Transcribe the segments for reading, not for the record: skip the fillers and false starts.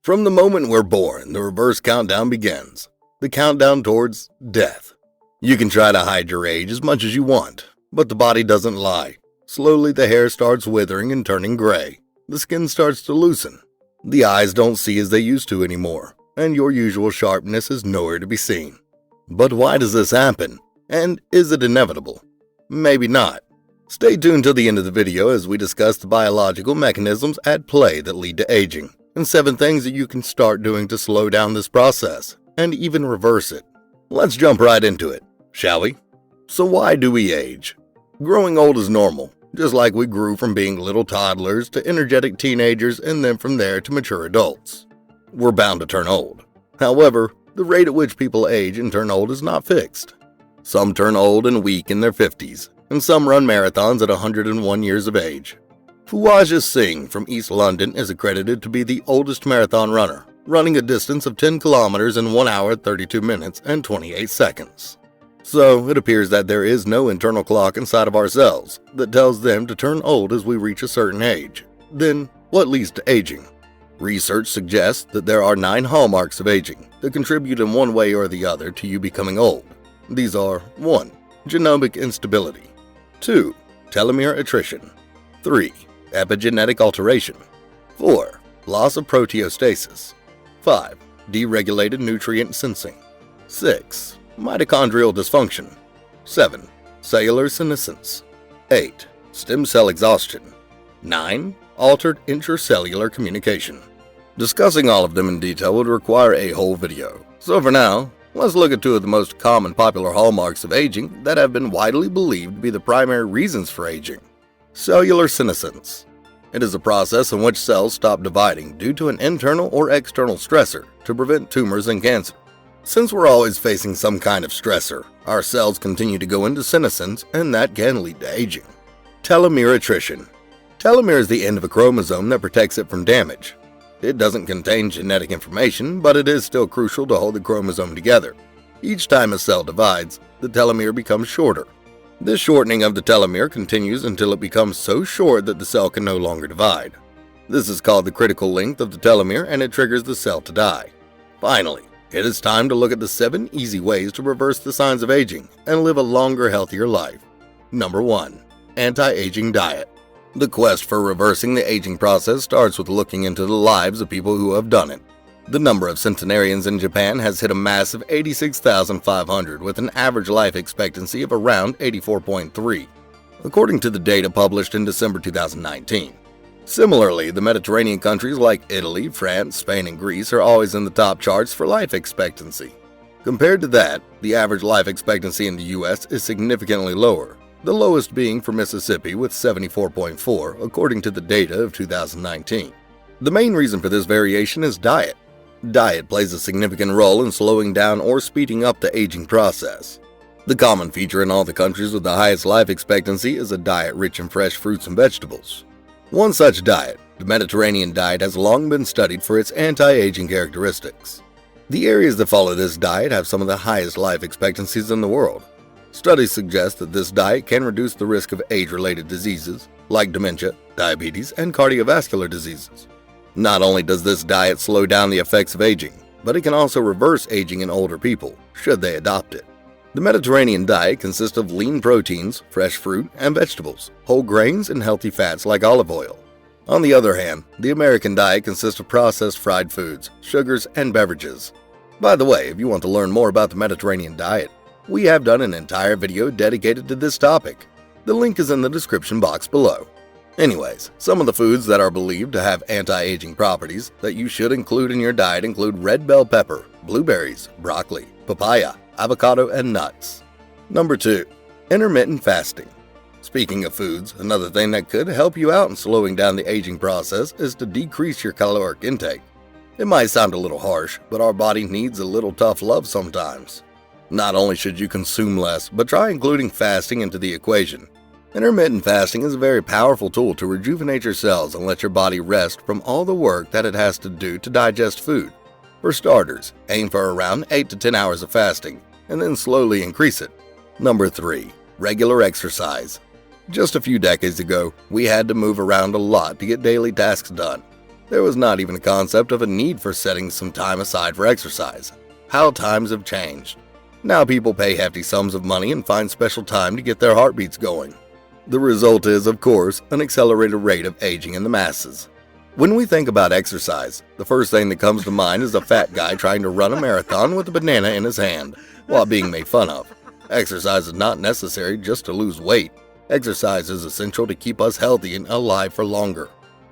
From the moment we're born, the reverse countdown begins. The countdown towards death. You can try to hide your age as much as you want, but the body doesn't lie. Slowly the hair starts withering and turning gray. The skin starts to loosen. The eyes don't see as they used to anymore, and your usual sharpness is nowhere to be seen. But why does this happen? And is it inevitable? Maybe not. Stay tuned till the end of the video as we discuss the biological mechanisms at play that lead to aging, and 7 things that you can start doing to slow down this process, and even reverse it. Let's jump right into it, shall we? So why do we age? Growing old is normal, just like we grew from being little toddlers to energetic teenagers and then from there to mature adults. We're bound to turn old. However, the rate at which people age and turn old is not fixed. Some turn old and weak in their 50s, and some run marathons at 101 years of age. Fuaja Singh from East London is accredited to be the oldest marathon runner, running a distance of 10 kilometers in 1 hour, 32 minutes, and 28 seconds. So, it appears that there is no internal clock inside of our cells that tells them to turn old as we reach a certain age. Then, what leads to aging? Research suggests that there are 9 hallmarks of aging that contribute in one way or the other to you becoming old. These are 1. Genomic instability. 2. Telomere attrition. 3. Epigenetic alteration. 4. Loss of proteostasis. 5. Deregulated nutrient sensing. 6. Mitochondrial dysfunction. 7. Cellular senescence. 8. Stem cell exhaustion. 9. Altered intracellular communication. Discussing all of them in detail would require a whole video. So for now, let's look at 2 of the most common popular hallmarks of aging that have been widely believed to be the primary reasons for aging. Cellular senescence. It is a process in which cells stop dividing due to an internal or external stressor to prevent tumors and cancer. Since we're always facing some kind of stressor, our cells continue to go into senescence, and that can lead to aging. Telomere attrition. Telomere is the end of a chromosome that protects it from damage. It doesn't contain genetic information, but it is still crucial to hold the chromosome together. Each time a cell divides, the telomere becomes shorter. This shortening of the telomere continues until it becomes so short that the cell can no longer divide. This is called the critical length of the telomere, and it triggers the cell to die. Finally, it is time to look at the 7 easy ways to reverse the signs of aging and live a longer, healthier life. Number 1. Anti-aging diet. The quest for reversing the aging process starts with looking into the lives of people who have done it. The number of centenarians in Japan has hit a massive 86,500 with an average life expectancy of around 84.3, according to the data published in December 2019. Similarly, the Mediterranean countries like Italy, France, Spain, and Greece are always in the top charts for life expectancy. Compared to that, the average life expectancy in the US is significantly lower, the lowest being for Mississippi with 74.4 according to the data of 2019. The main reason for this variation is diet. Diet plays a significant role in slowing down or speeding up the aging process. The common feature in all the countries with the highest life expectancy is a diet rich in fresh fruits and vegetables. One such diet, the Mediterranean diet, has long been studied for its anti-aging characteristics. The areas that follow this diet have some of the highest life expectancies in the world. Studies suggest that this diet can reduce the risk of age-related diseases like dementia, diabetes, and cardiovascular diseases. Not only does this diet slow down the effects of aging, but it can also reverse aging in older people, should they adopt it. The Mediterranean diet consists of lean proteins, fresh fruit and vegetables, whole grains, and healthy fats like olive oil. On the other hand, the American diet consists of processed fried foods, sugars, and beverages. By the way, if you want to learn more about the Mediterranean diet, we have done an entire video dedicated to this topic. The link is in the description box below. Anyways, some of the foods that are believed to have anti-aging properties that you should include in your diet include red bell pepper, blueberries, broccoli, papaya, avocado, and nuts. Number 2. Intermittent fasting. Speaking of foods, another thing that could help you out in slowing down the aging process is to decrease your caloric intake. It might sound a little harsh, but our body needs a little tough love sometimes. Not only should you consume less, but try including fasting into the equation. Intermittent fasting is a very powerful tool to rejuvenate your cells and let your body rest from all the work that it has to do to digest food. For starters, aim for around 8 to 10 hours of fasting, and then slowly increase it. Number 3. Regular exercise. Just a few decades ago, we had to move around a lot to get daily tasks done. There was not even a concept of a need for setting some time aside for exercise. How times have changed. Now people pay hefty sums of money and find special time to get their heartbeats going. The result is, of course, an accelerated rate of aging in the masses. When we think about exercise, the first thing that comes to mind is a fat guy trying to run a marathon with a banana in his hand while being made fun of. Exercise is not necessary just to lose weight. Exercise is essential to keep us healthy and alive for longer.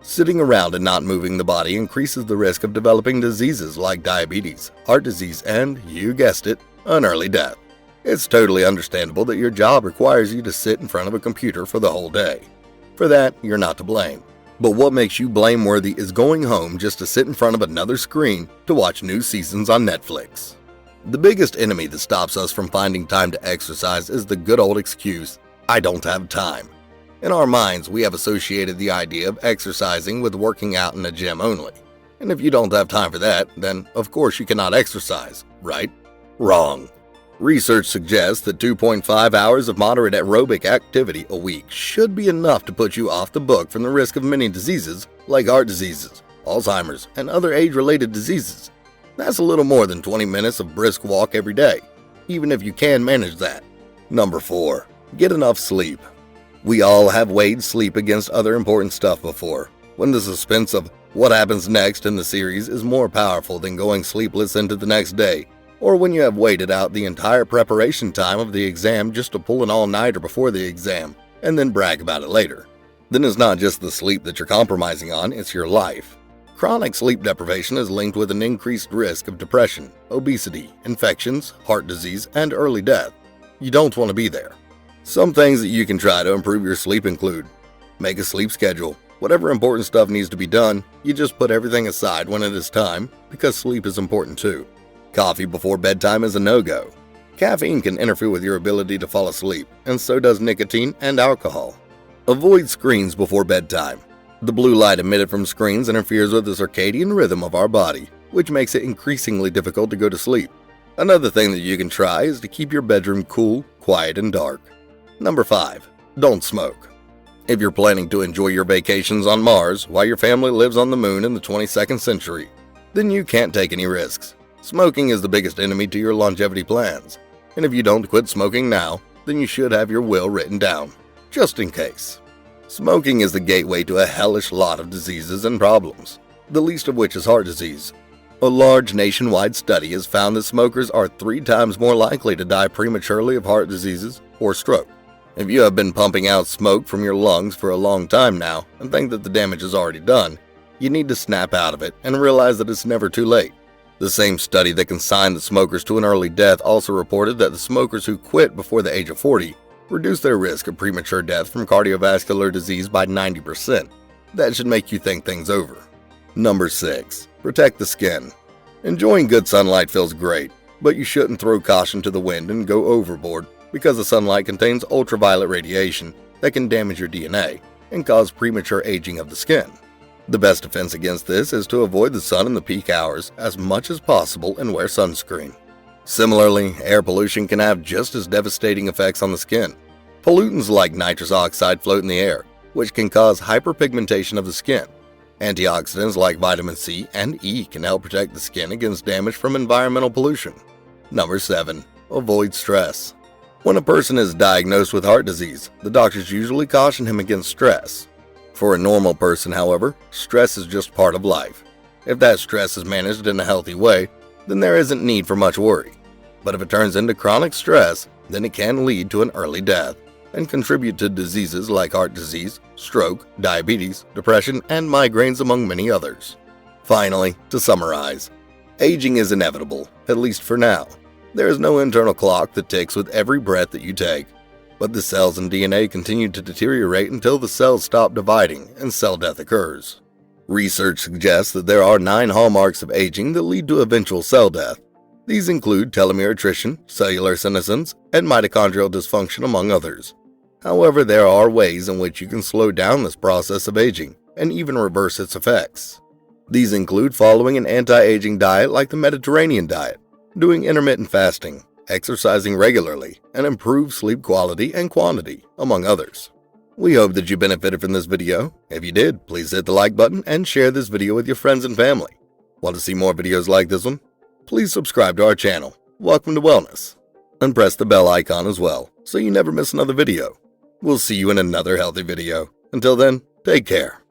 Sitting around and not moving the body increases the risk of developing diseases like diabetes, heart disease, and, you guessed it, an early death. It's totally understandable that your job requires you to sit in front of a computer for the whole day. For that, you're not to blame. But what makes you blameworthy is going home just to sit in front of another screen to watch new seasons on Netflix. The biggest enemy that stops us from finding time to exercise is the good old excuse, "I don't have time." In our minds, we have associated the idea of exercising with working out in a gym only. And if you don't have time for that, then of course you cannot exercise, right? Wrong. Research suggests that 2.5 hours of moderate aerobic activity a week should be enough to put you off the book from the risk of many diseases like heart diseases, Alzheimer's, and other age-related diseases. That's a little more than 20 minutes of brisk walk every day, even if you can manage that. Number 4. Get enough sleep. We all have weighed sleep against other important stuff before, when the suspense of what happens next in the series is more powerful than going sleepless into the next day, or when you have waited out the entire preparation time of the exam just to pull an all-nighter before the exam, and then brag about it later. Then it's not just the sleep that you're compromising on, it's your life. Chronic sleep deprivation is linked with an increased risk of depression, obesity, infections, heart disease, and early death. You don't want to be there. Some things that you can try to improve your sleep include: make a sleep schedule. Whatever important stuff needs to be done, you just put everything aside when it is time, because sleep is important too. Coffee before bedtime is a no-go. Caffeine can interfere with your ability to fall asleep, and so does nicotine and alcohol. Avoid screens before bedtime. The blue light emitted from screens interferes with the circadian rhythm of our body, which makes it increasingly difficult to go to sleep. Another thing that you can try is to keep your bedroom cool, quiet, and dark. Number 5. Don't smoke. If you're planning to enjoy your vacations on Mars while your family lives on the moon in the 22nd century, then you can't take any risks. Smoking is the biggest enemy to your longevity plans, and if you don't quit smoking now, then you should have your will written down, just in case. Smoking is the gateway to a hellish lot of diseases and problems, the least of which is heart disease. A large nationwide study has found that smokers are 3 times more likely to die prematurely of heart diseases or stroke. If you have been pumping out smoke from your lungs for a long time now and think that the damage is already done, you need to snap out of it and realize that it's never too late. The same study that consigned the smokers to an early death also reported that the smokers who quit before the age of 40 reduced their risk of premature death from cardiovascular disease by 90%. That should make you think things over. Number 6. Protect the skin. Enjoying good sunlight feels great, but you shouldn't throw caution to the wind and go overboard, because the sunlight contains ultraviolet radiation that can damage your DNA and cause premature aging of the skin. The best defense against this is to avoid the sun in the peak hours as much as possible and wear sunscreen. Similarly, air pollution can have just as devastating effects on the skin. Pollutants like nitrous oxide float in the air, which can cause hyperpigmentation of the skin. Antioxidants like vitamin C and E can help protect the skin against damage from environmental pollution. Number 7. Avoid stress. When a person is diagnosed with heart disease, the doctors usually caution him against stress. For a normal person, however, stress is just part of life. If that stress is managed in a healthy way, then there isn't need for much worry. But if it turns into chronic stress, then it can lead to an early death and contribute to diseases like heart disease, stroke, diabetes, depression, and migraines, among many others. Finally, to summarize, aging is inevitable, at least for now. There is no internal clock that ticks with every breath that you take, but the cells and DNA continue to deteriorate until the cells stop dividing and cell death occurs. Research suggests that there are 9 hallmarks of aging that lead to eventual cell death. These include telomere attrition, cellular senescence, and mitochondrial dysfunction, among others. However, there are ways in which you can slow down this process of aging and even reverse its effects. These include following an anti-aging diet like the Mediterranean diet, doing intermittent fasting, exercising regularly, and improved sleep quality and quantity, among others. We hope that you benefited from this video. If you did, please hit the like button and share this video with your friends and family. Want to see more videos like this one? Please subscribe to our channel, Welcome to Wellness, and press the bell icon as well so you never miss another video. We'll see you in another healthy video. Until then, take care.